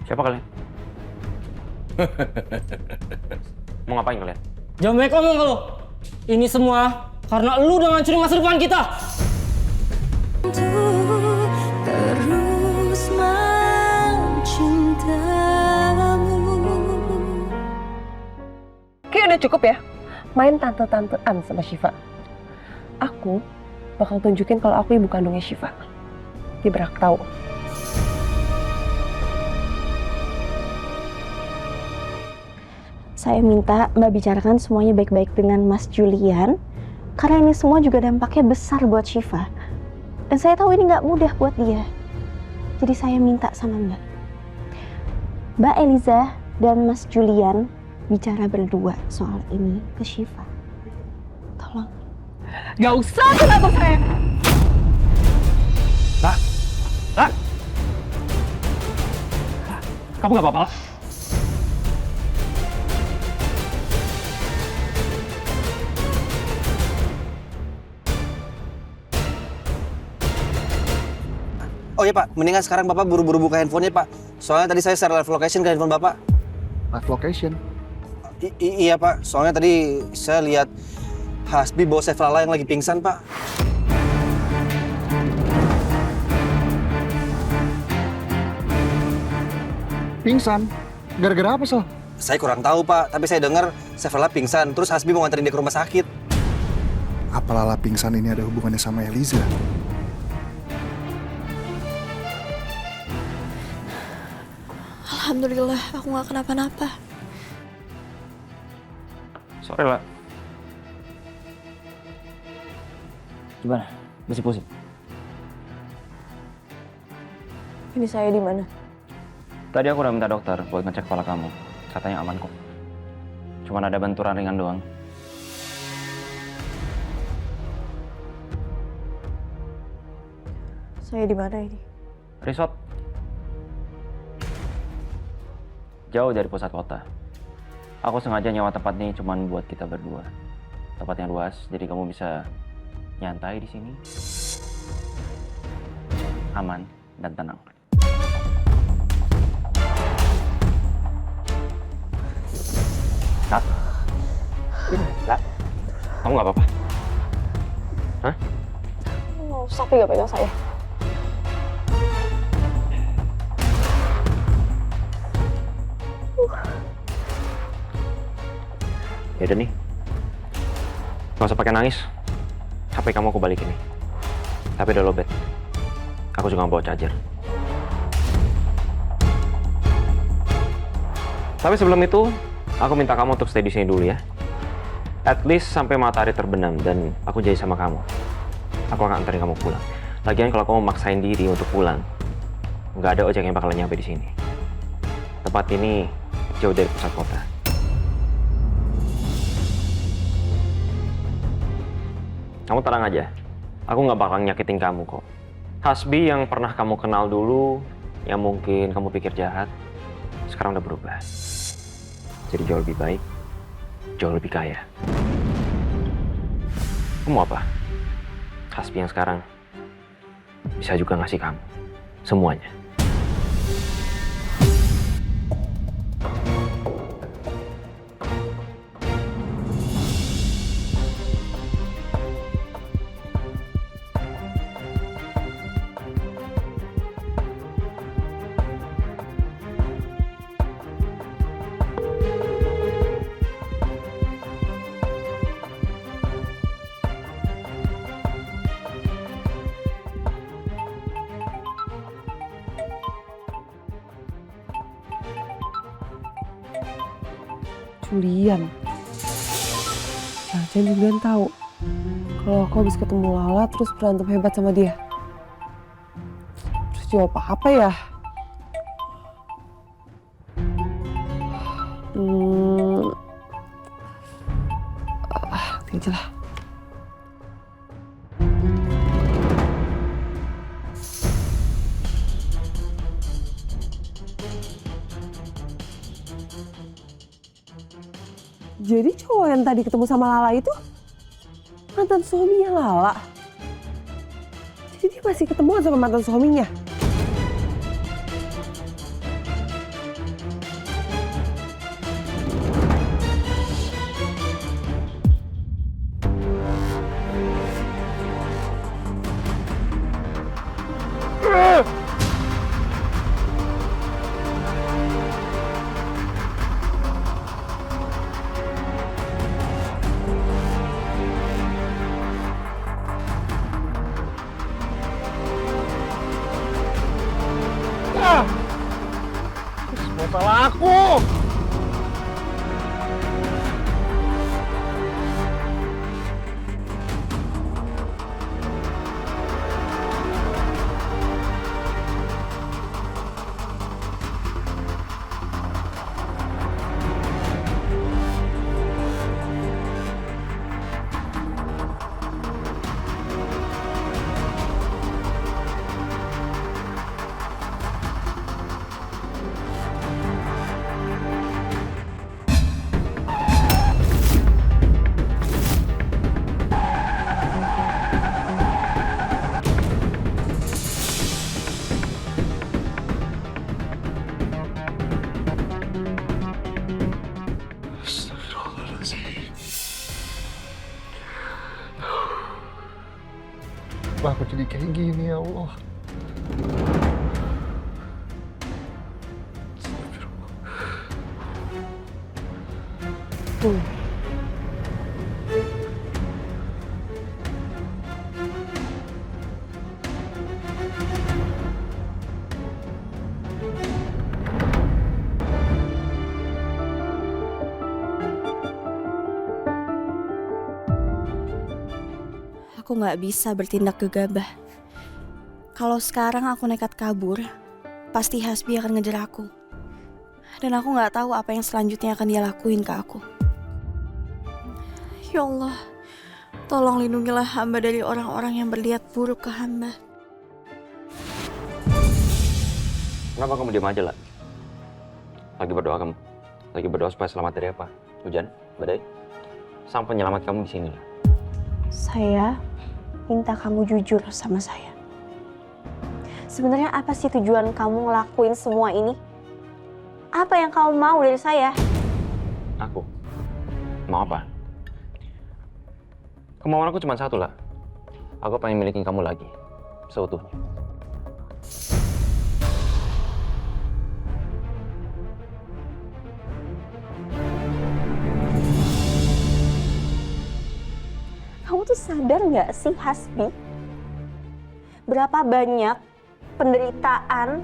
Siapa kalian? Mau ngapain kalian? Jangan banyak ngomong kalau ini semua karena lu udah ngancurin masa depan kita. Terus mencintamu. Kayak udah cukup ya main tante-tantean sama Syifa. Aku bakal tunjukin kalau aku ibu kandungnya Syifa. Dia berhak tahu. Saya minta Mbak bicarakan semuanya baik-baik dengan Mas Julian, karena ini semua juga dampaknya besar buat Syifa. Dan saya tahu ini nggak mudah buat dia. Jadi saya minta sama Mbak. Mbak Eliza dan Mas Julian bicara berdua soal ini ke Syifa. Tolong. Gak usah kenapa saya. Lah! Kamu nggak apa-apa lah? Oh iya Pak, mendingan sekarang Bapak buru-buru buka handphonenya Pak. Soalnya tadi saya share live location ke handphone Bapak. Live location? Iya Pak, soalnya tadi saya lihat Hasbi bawa Chef Lala yang lagi pingsan Pak. Pingsan? Gara-gara apa, Sal? Saya kurang tahu Pak, tapi saya dengar Chef Lala pingsan, terus Hasbi mau nganterin dia ke rumah sakit. Apa Lala pingsan ini ada hubungannya sama Eliza? Alhamdulillah aku gak kenapa-napa. Sorry lah. Gimana? Masih pusing? Ini saya di mana? Tadi aku udah minta dokter buat ngecek kepala kamu. Katanya aman kok. Cuman ada benturan ringan doang. Saya di mana ini? Resort. Jauh dari pusat kota. Aku sengaja nyewa tempat ini cuman buat kita berdua. Tempat yang luas, jadi kamu bisa nyantai di sini. Aman dan tenang. Kak? Kak? Kamu nggak apa-apa? Hah? Mau usah pegang saya. Yaudah nih, nggak usah pakai nangis. HP kamu aku balikin nih. Tapi udah lowbat. Aku juga nggak bawa charger. Tapi sebelum itu, aku minta kamu untuk stay di sini dulu ya. At least sampai matahari terbenam dan aku janji sama kamu. Aku akan anterin kamu pulang. Lagian kalau kamu maksain diri untuk pulang, nggak ada ojek yang bakalan nyampe di sini. Tempat ini jauh dari pusat kota. Kamu tenang aja, aku nggak bakal nyakitin kamu kok. Hasbi yang pernah kamu kenal dulu, yang mungkin kamu pikir jahat, sekarang udah berubah. Jadi jauh lebih baik, jauh lebih kaya. Kamu apa? Hasbi yang sekarang bisa juga ngasih kamu semuanya. Julian. Jangan Julian tahu kalau aku habis ketemu Lala terus berantem hebat sama dia. Terus jawab apa ya? Ini aja lah. Jadi cowok yang tadi ketemu sama Lala itu mantan suaminya Lala. Jadi dia masih ketemuan sama mantan suaminya. Semua salah aku. Kenapa aku jadi kayak gini ya Allah? Aku nggak bisa bertindak gegabah. Kalau sekarang aku nekat kabur, pasti Hasbi akan ngejar aku. Dan aku nggak tahu apa yang selanjutnya akan dia lakuin ke aku. Ya Allah, tolong lindungilah hamba dari orang-orang yang berniat buruk ke hamba. Kenapa kamu diam aja, lah? Lagi berdoa kamu? Lagi berdoa supaya selamat dari apa? Hujan? Badai? Sang penyelamat kamu di sini, lah. Saya minta kamu jujur sama saya. Sebenarnya apa sih tujuan kamu ngelakuin semua ini? Apa yang kamu mau dari saya? Aku? Mau apa? Kemauan aku cuma satu, lah. Aku pengen milikin kamu lagi. Seutuhnya. Kamu tuh sadar nggak sih, Hasbi? Berapa banyak penderitaan,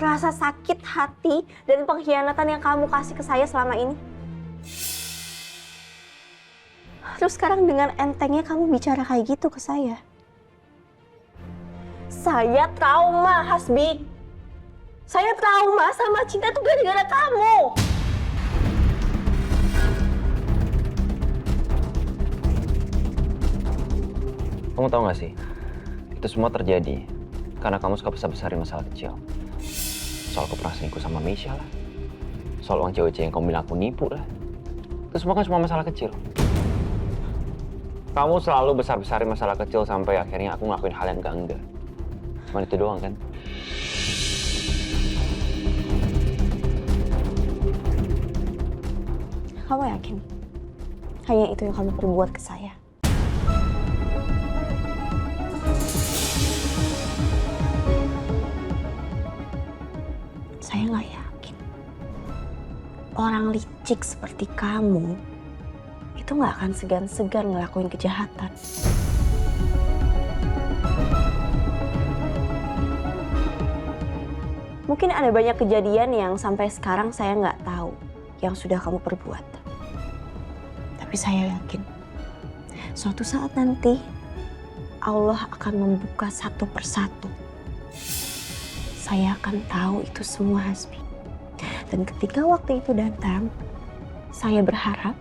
rasa sakit hati, dan pengkhianatan yang kamu kasih ke saya selama ini? Terus sekarang dengan entengnya kamu bicara kayak gitu ke saya. Saya trauma, Hasbi. Saya trauma sama cinta tuh gara-gara kamu. Kamu tahu gak sih, itu semua terjadi karena kamu suka besar-besarin masalah kecil. Soal aku pernah selingkuh sama Misha lah. Soal uang cewek-cewek yang kamu bilang aku nipu lah. Itu semua kan cuma masalah kecil. Kamu selalu besar-besarin masalah kecil sampai akhirnya aku ngelakuin hal yang enggak. Cuma itu doang kan? Kamu yakin? Hanya itu yang kamu perbuat ke saya? Saya nggak yakin orang licik seperti kamu itu nggak akan segan-segan ngelakuin kejahatan. Mungkin ada banyak kejadian yang sampai sekarang saya nggak tahu yang sudah kamu perbuat. Tapi saya yakin suatu saat nanti Allah akan membuka satu persatu. Saya akan tahu itu semua, Hasbi. Dan ketika waktu itu datang, saya berharap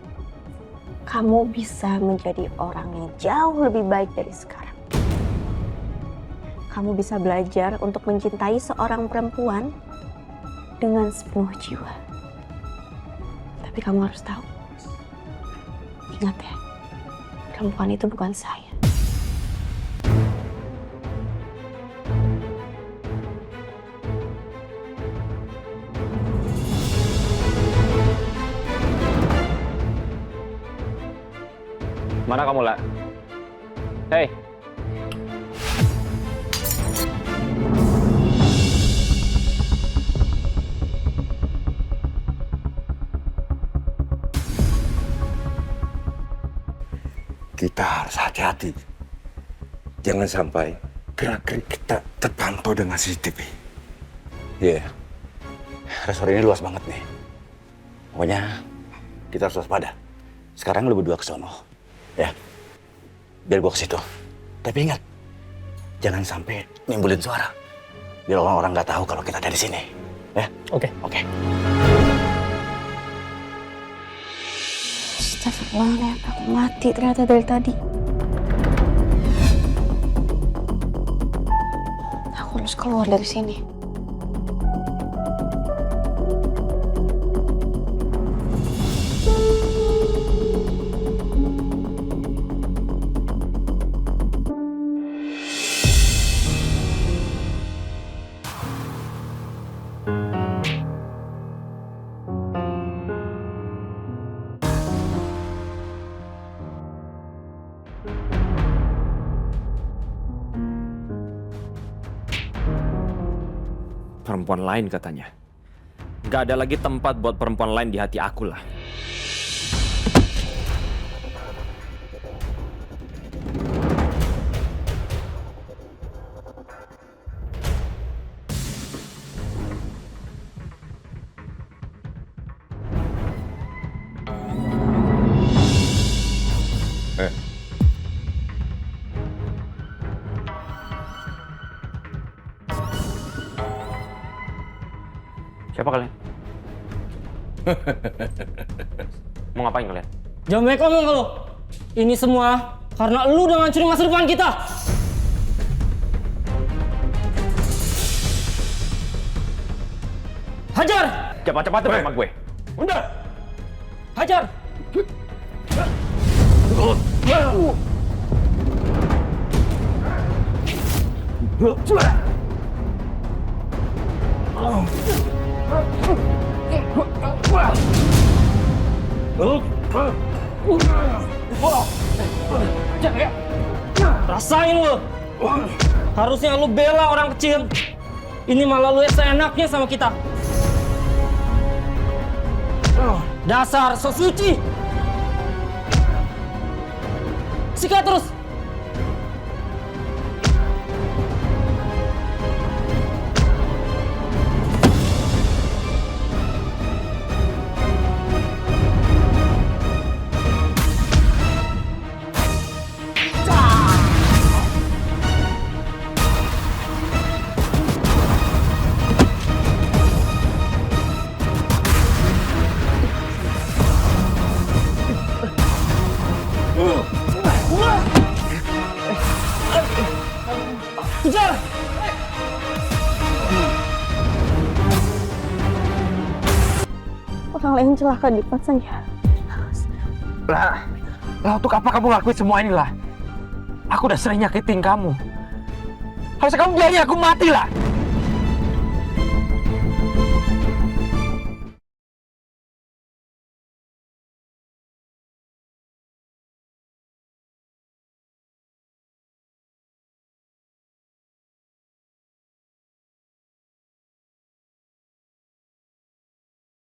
kamu bisa menjadi orang yang jauh lebih baik dari sekarang. Kamu bisa belajar untuk mencintai seorang perempuan dengan sepenuh jiwa. Tapi kamu harus tahu, ingat ya, perempuan itu bukan saya. Mana kamu, lah? Hei! kita harus hati-hati. Jangan sampai gerak-gerik kita terpantau dengan CCTV. Iya. Resor ini luas banget nih. Pokoknya kita harus waspada. Sekarang lu berdua ke sono. Ya. Biar gua ke situ. Tapi ingat, jangan sampai nimbulin suara. Biar orang-orang nggak tahu kalau kita ada di sini. Ya? Oke. Oke. Astagfirullah, aku mati ternyata dari tadi. Aku harus keluar dari sini. Perempuan lain katanya. Gak ada lagi tempat buat perempuan lain di hati aku lah. Siapa kalian? Mau ngapain kalian? Jangan banyak ngomong lo. Ini semua karena lu udah ngancurin masa depan kita. Hajar! Cepat-cepat tuh sama gue. Udah. Hajar! Rasain lu. Harusnya lu bela orang kecil. Ini malah lu seenaknya sama kita. Dasar so suci. Sikat terus. Kejar! Orang lain celaka di depan saya. Lah untuk apa kamu lakuin semua ini lah? Aku udah sering nyakitin kamu. Harusnya kamu biarin aku mati lah.